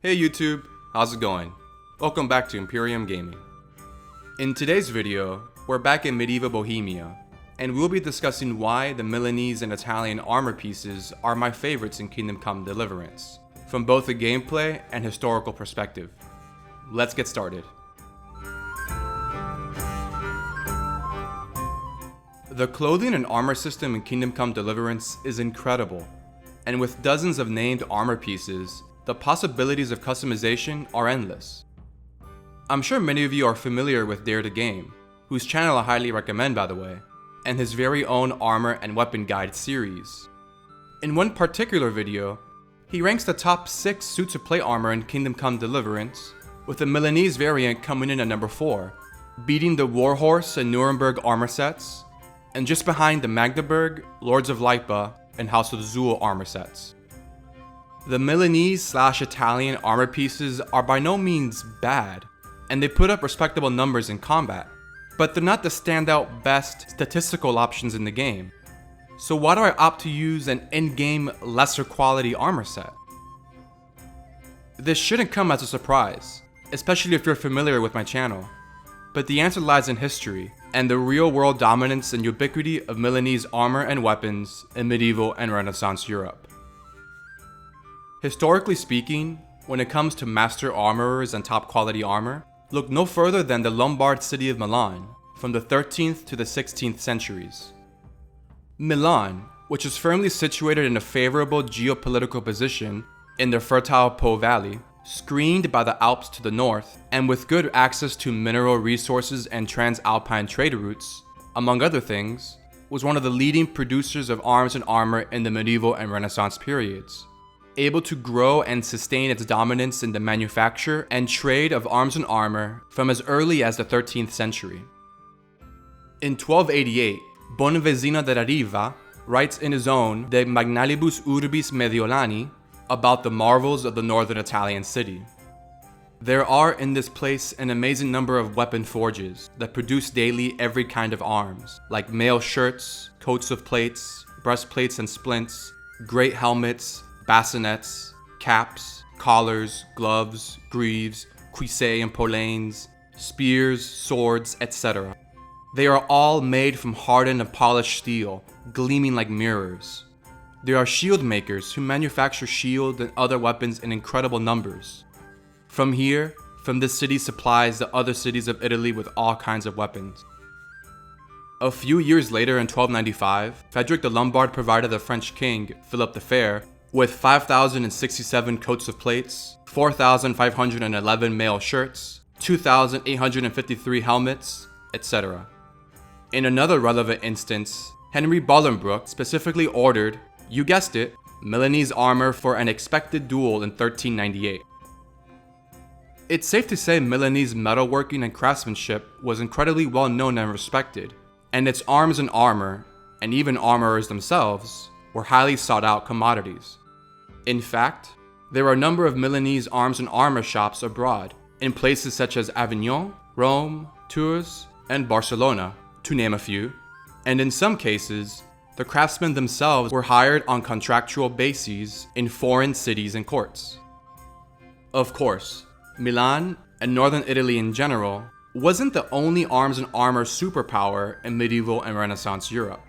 Hey YouTube, how's it going? Welcome back to Imperium Gaming. In today's video, we're back in medieval Bohemia, and we'll be discussing why the Milanese and Italian armor pieces are my favorites in Kingdom Come Deliverance, from both a gameplay and historical perspective. Let's get started. The clothing and armor system in Kingdom Come Deliverance is incredible, and with dozens of named armor pieces, the possibilities of customization are endless. I'm sure many of you are familiar with Dare to Game, whose channel I highly recommend by the way, and his very own armor and weapon guide series. In one particular video, he ranks the top 6 suits of plate armor in Kingdom Come Deliverance, with the Milanese variant coming in at number 4, beating the Warhorse and Nuremberg armor sets, and just behind the Magdeburg, Lords of Lipa, and House of Zuul armor sets. The Milanese/Italian armor pieces are by no means bad, and they put up respectable numbers in combat, but they're not the standout best statistical options in the game. So why do I opt to use an in-game lesser quality armor set? This shouldn't come as a surprise, especially if you're familiar with my channel, but the answer lies in history and the real-world dominance and ubiquity of Milanese armor and weapons in medieval and Renaissance Europe. Historically speaking, when it comes to master armorers and top-quality armor, look no further than the Lombard city of Milan, from the 13th to the 16th centuries. Milan, which is firmly situated in a favorable geopolitical position in the fertile Po Valley, screened by the Alps to the north, and with good access to mineral resources and transalpine trade routes, among other things, was one of the leading producers of arms and armor in the medieval and Renaissance periods, able to grow and sustain its dominance in the manufacture and trade of arms and armor from as early as the 13th century. In 1288, Bonvesino della Riva writes in his own De Magnalibus Urbis Mediolani about the marvels of the northern Italian city. There are in this place an amazing number of weapon forges that produce daily every kind of arms, like mail shirts, coats of plates, breastplates and splints, great helmets, bassinets, caps, collars, gloves, greaves, cuissés and polaines, spears, swords, etc. They are all made from hardened and polished steel, gleaming like mirrors. There are shield makers who manufacture shields and other weapons in incredible numbers. From this city supplies the other cities of Italy with all kinds of weapons. A few years later in 1295, Frederick the Lombard provided the French king, Philip the Fair, with 5,067 coats of plates, 4,511 mail shirts, 2,853 helmets, etc. In another relevant instance, Henry Bolingbroke specifically ordered, you guessed it, Milanese armor for an expected duel in 1398. It's safe to say Milanese metalworking and craftsmanship was incredibly well known and respected, and its arms and armor, and even armorers themselves, were highly sought out commodities. In fact, there are a number of Milanese arms and armor shops abroad, in places such as Avignon, Rome, Tours, and Barcelona, to name a few, and in some cases, the craftsmen themselves were hired on contractual bases in foreign cities and courts. Of course, Milan, and northern Italy in general, wasn't the only arms and armor superpower in medieval and Renaissance Europe.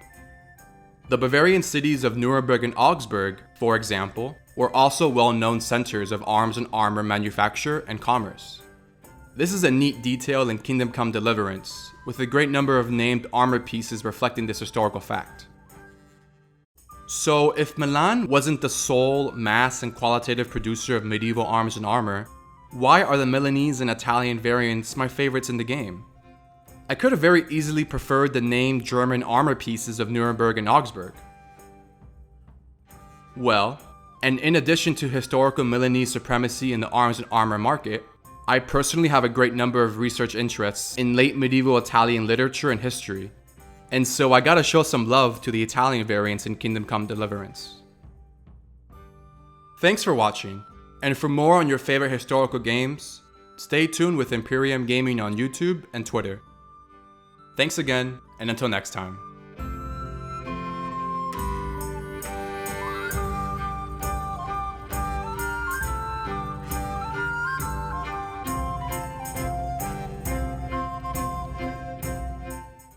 The Bavarian cities of Nuremberg and Augsburg, for example, were also well-known centers of arms and armor manufacture and commerce. This is a neat detail in Kingdom Come Deliverance, with a great number of named armor pieces reflecting this historical fact. So if Milan wasn't the sole mass and qualitative producer of medieval arms and armor, why are the Milanese and Italian variants my favorites in the game? I could have very easily preferred the named German armor pieces of Nuremberg and Augsburg. Well, and in addition to historical Milanese supremacy in the arms and armor market, I personally have a great number of research interests in late medieval Italian literature and history, and so I gotta show some love to the Italian variants in Kingdom Come Deliverance. Thanks for watching, and for more on your favorite historical games, stay tuned with Imperium Gaming on YouTube and Twitter. Thanks again, and until next time.